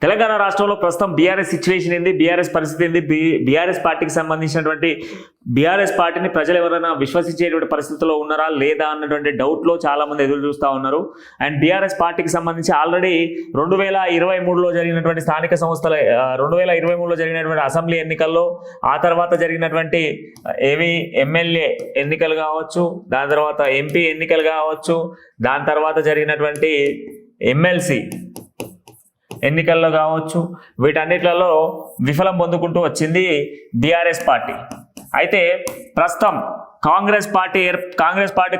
తెలంగాణ రాష్ట్రంలో ప్రస్తుతం BRS situation ఏంది, బీఆర్ఎస్ పరిస్థితి ఏంది, బీఆర్ఎస్ పార్టీకి సంబంధించినటువంటి బీఆర్ఎస్ పార్టీని ప్రజలు ఎవరైనా విశ్వసించేటువంటి పరిస్థితుల్లో ఉన్నారా లేదా అన్నటువంటి డౌట్లో చాలామంది ఎదురు చూస్తూ ఉన్నారు. అండ్ బీఆర్ఎస్ పార్టీకి సంబంధించి ఆల్రెడీ 2023లో జరిగినటువంటి స్థానిక సంస్థల 2023లో జరిగినటువంటి అసెంబ్లీ ఎన్నికల్లో, ఆ తర్వాత జరిగినటువంటి ఎమ్మెల్యే ఎన్నికలు కావచ్చు, దాని తర్వాత ఎంపీ ఎన్నికలు కావచ్చు, దాని తర్వాత జరిగినటువంటి ఎమ్మెల్సీ ఎన్నికల్లో కావచ్చు, వీటన్నిట్లలో విఫలం పొందుకుంటూ వచ్చింది బీఆర్ఎస్ పార్టీ. అయితే ప్రస్తుతం కాంగ్రెస్ పార్టీ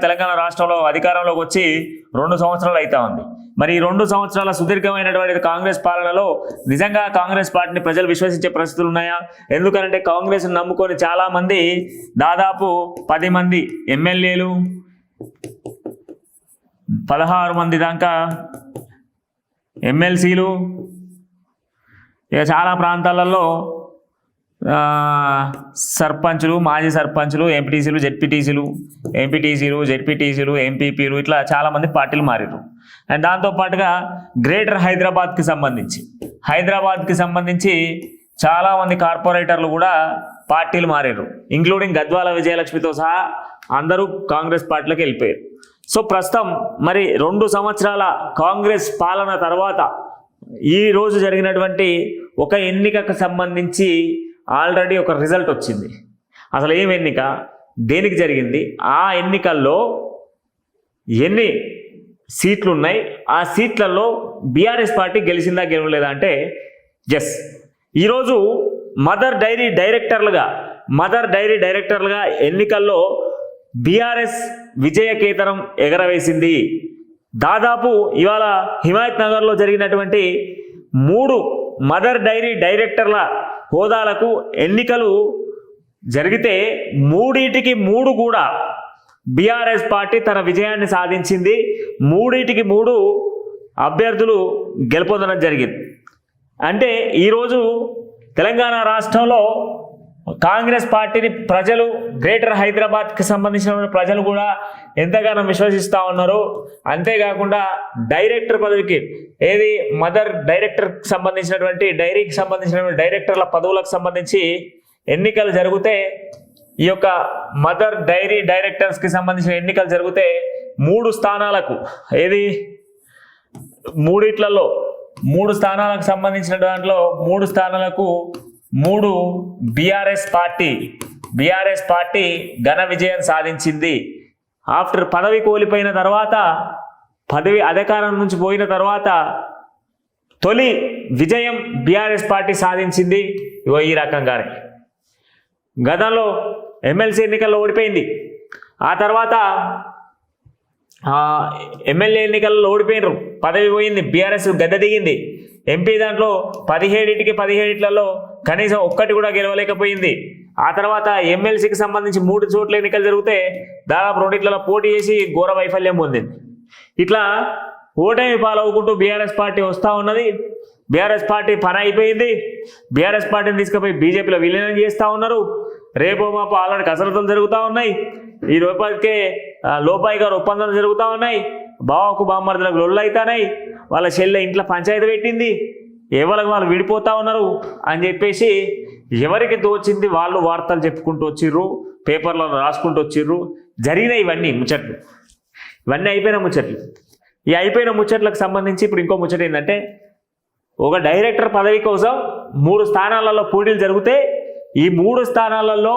తెలంగాణ రాష్ట్రంలో అధికారంలోకి వచ్చి 2 సంవత్సరాలు అవుతా ఉంది. మరి ఈ 2 సంవత్సరాల సుదీర్ఘమైనటువంటి కాంగ్రెస్ పాలనలో నిజంగా కాంగ్రెస్ పార్టీని ప్రజలు విశ్వసించే పరిస్థితులు ఉన్నాయా? ఎందుకంటే కాంగ్రెస్ నమ్ముకొని చాలామంది, దాదాపు 10 మంది ఎమ్మెల్యేలు, 16 మంది దాకా ఎమ్మెల్సీలు, ఇక చాలా ప్రాంతాలలో సర్పంచులు, మాజీ సర్పంచులు, ఎంపీటీసీలు, జెడ్పీటీసీలు, ఎంపీపీలు, ఇట్లా చాలామంది పార్టీలు మారారు. అండ్ దాంతోపాటుగా గ్రేటర్ హైదరాబాద్కి సంబంధించి చాలామంది కార్పొరేటర్లు కూడా పార్టీలు మారారు, ఇంక్లూడింగ్ గద్వాల విజయలక్ష్మితో సహా అందరూ కాంగ్రెస్ పార్టీలోకి వెళ్ళిపోయారు. సో ప్రస్తుతం మరి 2 సంవత్సరాల కాంగ్రెస్ పాలన తర్వాత ఈ రోజు జరిగినటువంటి ఒక ఎన్నికకు సంబంధించి ఆల్రెడీ ఒక రిజల్ట్ వచ్చింది. అసలు ఏం ఎన్నిక, దేనికి జరిగింది, ఆ ఎన్నికల్లో ఎన్ని సీట్లు ఉన్నాయి, ఆ సీట్లలో బీఆర్ఎస్ పార్టీ గెలిచిందా గెలవలేదా అంటే ఎస్. ఈరోజు మదర్ డైరీ డైరెక్టర్లుగా ఎన్నికల్లో బీఆర్ఎస్ విజయకేతనం ఎగరవేసింది. దాదాపు ఇవాళ హిమాయత్ నగర్లో జరిగినటువంటి 3 మదర్ డైరీ డైరెక్టర్ల హోదాలకు ఎన్నికలు జరిగితే 3టికి 3 కూడా బీఆర్ఎస్ పార్టీ తన విజయాన్ని సాధించింది. 3టికి 3 అభ్యర్థులు గెలుపొందడం జరిగింది. అంటే ఈరోజు తెలంగాణ రాష్ట్రంలో కాంగ్రెస్ పార్టీని ప్రజలు, గ్రేటర్ హైదరాబాద్కి సంబంధించిన ప్రజలు కూడా ఎంతగానో విశ్వసిస్తూ ఉన్నారు. అంతేకాకుండా డైరెక్టర్ పదవికి, మదర్ డైరెక్టర్కి సంబంధించినటువంటి డైరీకి సంబంధించినటువంటి డైరెక్టర్ల పదవులకు సంబంధించి ఎన్నికలు జరిగితే, ఈ యొక్క మదర్ డైరీ డైరెక్టర్స్కి సంబంధించిన ఎన్నికలు జరిగితే 3 స్థానాలకు, 3 స్థానాలకు సంబంధించిన దాంట్లో 3 స్థానాలకు 3 బీఆర్ఎస్ పార్టీ ఘన విజయం సాధించింది. ఆఫ్టర్ పదవి కోల్పోయిన తర్వాత, పదవి అధికారం నుంచి పోయిన తర్వాత తొలి విజయం బీఆర్ఎస్ పార్టీ సాధించింది. ఈ రకంగానే గతంలో ఎమ్మెల్సీ ఎన్నికల్లో ఓడిపోయింది, ఆ తర్వాత ఎమ్మెల్యే ఎన్నికల్లో ఓడిపోయినారు, పదవి పోయింది, బీఆర్ఎస్ గద్దె దిగింది. ఎంపీ దాంట్లో 17లలో కనీసం ఒక్కటి కూడా గెలవలేకపోయింది. ఆ తర్వాత ఎమ్మెల్సీకి సంబంధించి 3 చోట్ల ఎన్నికలు జరిగితే దాదాపు 2 పోటీ చేసి ఘోర వైఫల్యం పొందింది. ఇట్లా ఓటమి పాలవుకుంటూ బీఆర్ఎస్ పార్టీ వస్తూ ఉన్నది. బీఆర్ఎస్ పార్టీ పని అయిపోయింది. బీఆర్ఎస్ పార్టీని తీసుకుపోయి బీజేపీలో విలీనం చేస్తూ ఉన్నారు. రేపో మాపో ఆల్రెడీ కసరత్తులు జరుగుతూ ఉన్నాయి. ఈ రూపాయలకే లోపాయి గారు ఒప్పందాలు జరుగుతూ ఉన్నాయి. బావకు బామ్మర్దులకు లొల్లు అవుతున్నాయి. వాళ్ళ చెల్లె ఇంట్లో పంచాయతీ పెట్టింది. ఎవరికి వాళ్ళు విడిపోతూ ఉన్నారు అని చెప్పేసి ఎవరికి తోచింది వాళ్ళు వార్తలు చెప్పుకుంటూ వచ్చిర్రు, పేపర్లలో రాసుకుంటూ వచ్చిర్రు. జరిగినాయి ఇవన్నీ ముచ్చట్లు, ఇవన్నీ అయిపోయిన ముచ్చట్లు. ఈ అయిపోయిన ముచ్చట్లకు సంబంధించి ఇప్పుడు ఇంకో ముచ్చట ఏంటంటే, ఒక డైరెక్టర్ పదవి కోసం 3 స్థానాలలో పోటీలు జరిగితే ఈ 3 స్థానాలలో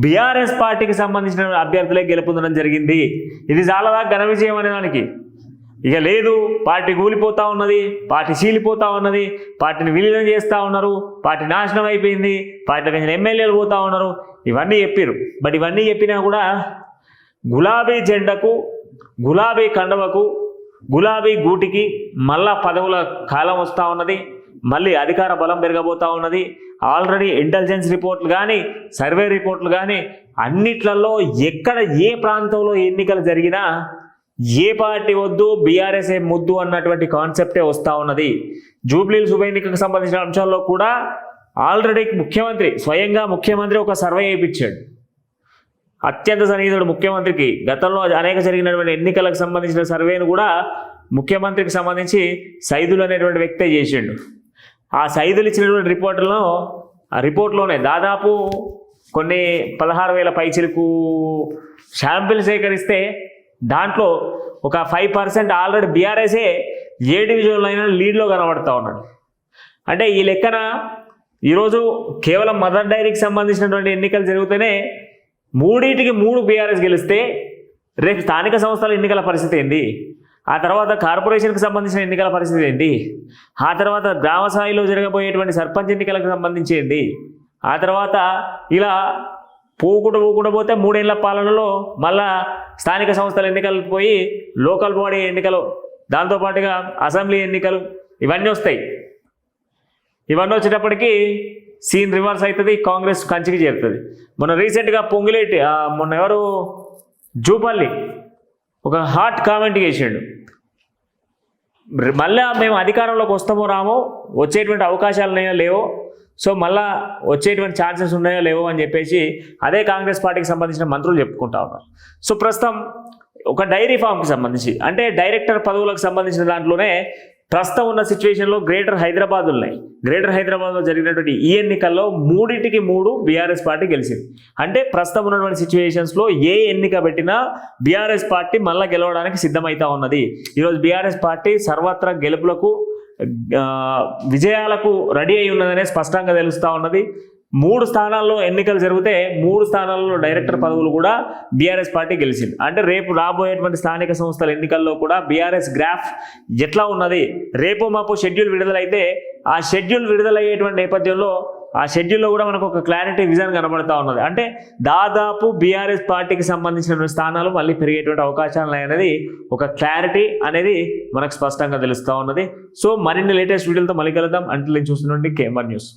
బీఆర్ఎస్ పార్టీకి సంబంధించిన అభ్యర్థులే గెలుపొందడం జరిగింది. ఇది చాలా ఘన విజయం అనే దానికి ఇక లేదు. పార్టీ కూలిపోతూ ఉన్నది, పార్టీ చీలిపోతూ ఉన్నది, పార్టీని విలీనం చేస్తూ ఉన్నారు, పార్టీ నాశనం అయిపోయింది, పార్టీలో కొంచెం ఎమ్మెల్యేలు పోతూ ఉన్నారు, ఇవన్నీ చెప్పారు. బట్ ఇవన్నీ చెప్పినా కూడా గులాబీ జెండకు, గులాబీ కండవకు, గులాబీ గూటికి మళ్ళా పదవుల కాలం వస్తూ ఉన్నది. మళ్ళీ అధికార బలం పెరగబోతూ ఉన్నది. ఆల్రెడీ ఇంటెలిజెన్స్ రిపోర్ట్లు కానీ, సర్వే రిపోర్ట్లు కానీ అన్నిట్లలో ఎక్కడ ఏ ప్రాంతంలో ఎన్నికలు జరిగినా ఏ పార్టీ వద్దు, బీఆర్ఎస్ ముద్దు అన్నటువంటి కాన్సెప్టే వస్తూ ఉన్నది. జూబ్లీహిల్స్ ఉప ఎన్నికకు సంబంధించిన అంశాల్లో కూడా ఆల్రెడీ స్వయంగా ముఖ్యమంత్రి ఒక సర్వే చేయించాడు. అత్యంత సన్నిహితుడు ముఖ్యమంత్రికి. గతంలో అనేక జరిగినటువంటి ఎన్నికలకు సంబంధించిన సర్వేను కూడా ముఖ్యమంత్రికి సంబంధించి సైదులు అనేటువంటి వ్యక్తే చేసిండు. ఆ సైదులు ఇచ్చినటువంటి రిపోర్ట్లోనే దాదాపు కొన్ని 16,000 పైచిలకు శాంపిల్ సేకరిస్తే దాంట్లో ఒక 5% ఆల్రెడీ బీఆర్ఎస్ఏ ఏ డివిజన్లో అయినా లీడ్లో కనబడుతూ ఉన్నాడు. అంటే ఈ లెక్కన ఈరోజు కేవలం మదర్ డైరీకి సంబంధించినటువంటి ఎన్నికలు జరిగితేనే 3 బీఆర్ఎస్ గెలిస్తే రేపు స్థానిక సంస్థల ఎన్నికల పరిస్థితి ఏంది, ఆ తర్వాత కార్పొరేషన్కి సంబంధించిన ఎన్నికల పరిస్థితి ఏంటి, ఆ తర్వాత గ్రామ స్థాయిలో జరగబోయేటువంటి సర్పంచ్ ఎన్నికలకు సంబంధించి ఏంటి, ఆ తర్వాత ఇలా పోకుండా పోతే 3 ఏళ్ల పాలనలో మళ్ళా స్థానిక సంస్థల ఎన్నికలు పోయి లోకల్ బాడీ ఎన్నికలు, దాంతోపాటుగా అసెంబ్లీ ఎన్నికలు ఇవన్నీ వస్తాయి. ఇవన్నీ వచ్చేటప్పటికి సీన్ రివర్స్ అవుతుంది, కాంగ్రెస్ కంచికి చేరుతుంది. మొన్న రీసెంట్గా పొంగులేటి మొన్న ఎవరు జూపల్లి ఒక హాట్ కామెంట్ చేసిండు, మళ్ళీ మేము అధికారంలోకి వస్తామో రామో, వచ్చేటువంటి అవకాశాలు ఉన్నాయో లేవో, సో మళ్ళా వచ్చేటువంటి ఛాన్సెస్ ఉన్నాయో లేవో అని చెప్పేసి అదే కాంగ్రెస్ పార్టీకి సంబంధించిన మంత్రులు చెప్పుకుంటా ఉన్నారు. సో ప్రస్తుతం ఒక డైరీ ఫామ్కి సంబంధించి అంటే డైరెక్టర్ పదవులకు సంబంధించిన దాంట్లోనే ప్రస్తుతం ఉన్న సిచ్యువేషన్లో గ్రేటర్ హైదరాబాద్ ఉన్నాయి. గ్రేటర్ హైదరాబాద్లో జరిగినటువంటి ఈ ఎన్నికల్లో 3 బీఆర్ఎస్ పార్టీ గెలిచింది. అంటే ప్రస్తుతం ఉన్నటువంటి సిచ్యువేషన్స్లో ఏ ఎన్నిక పెట్టినా బీఆర్ఎస్ పార్టీ మళ్ళీ గెలవడానికి సిద్ధమవుతా ఉన్నది. ఈరోజు బీఆర్ఎస్ పార్టీ సర్వత్రా గెలుపులకు విజయాలకు రెడీ అయి ఉన్నదనే స్పష్టంగా తెలుస్తూ ఉన్నది. 3 స్థానాల్లో ఎన్నికలు జరిగితే 3 స్థానాల్లో డైరెక్టర్ పదవులు కూడా బీఆర్ఎస్ పార్టీ గెలిచింది. అంటే రేపు రాబోయేటువంటి స్థానిక సంస్థల ఎన్నికల్లో కూడా బీఆర్ఎస్ గ్రాఫ్ ఎట్లా ఉన్నది, రేపు మాపు షెడ్యూల్ విడుదలైతే ఆ షెడ్యూల్ విడుదలయ్యేటువంటి నేపథ్యంలో ఆ షెడ్యూల్లో కూడా మనకు ఒక క్లారిటీ విజన్ కనబడతా ఉన్నది. అంటే దాదాపు బీఆర్ఎస్ పార్టీకి సంబంధించిన స్థానాలు మళ్ళీ పెరిగేటువంటి అవకాశాలు అనేది ఒక క్లారిటీ అనేది మనకు స్పష్టంగా తెలుస్తూ ఉన్నది. సో మరిన్ని లేటెస్ట్ వీడియోలతో మళ్ళీ కలుద్దాం. అంటే చూస్తుండండి కేఎంఆర్ న్యూస్.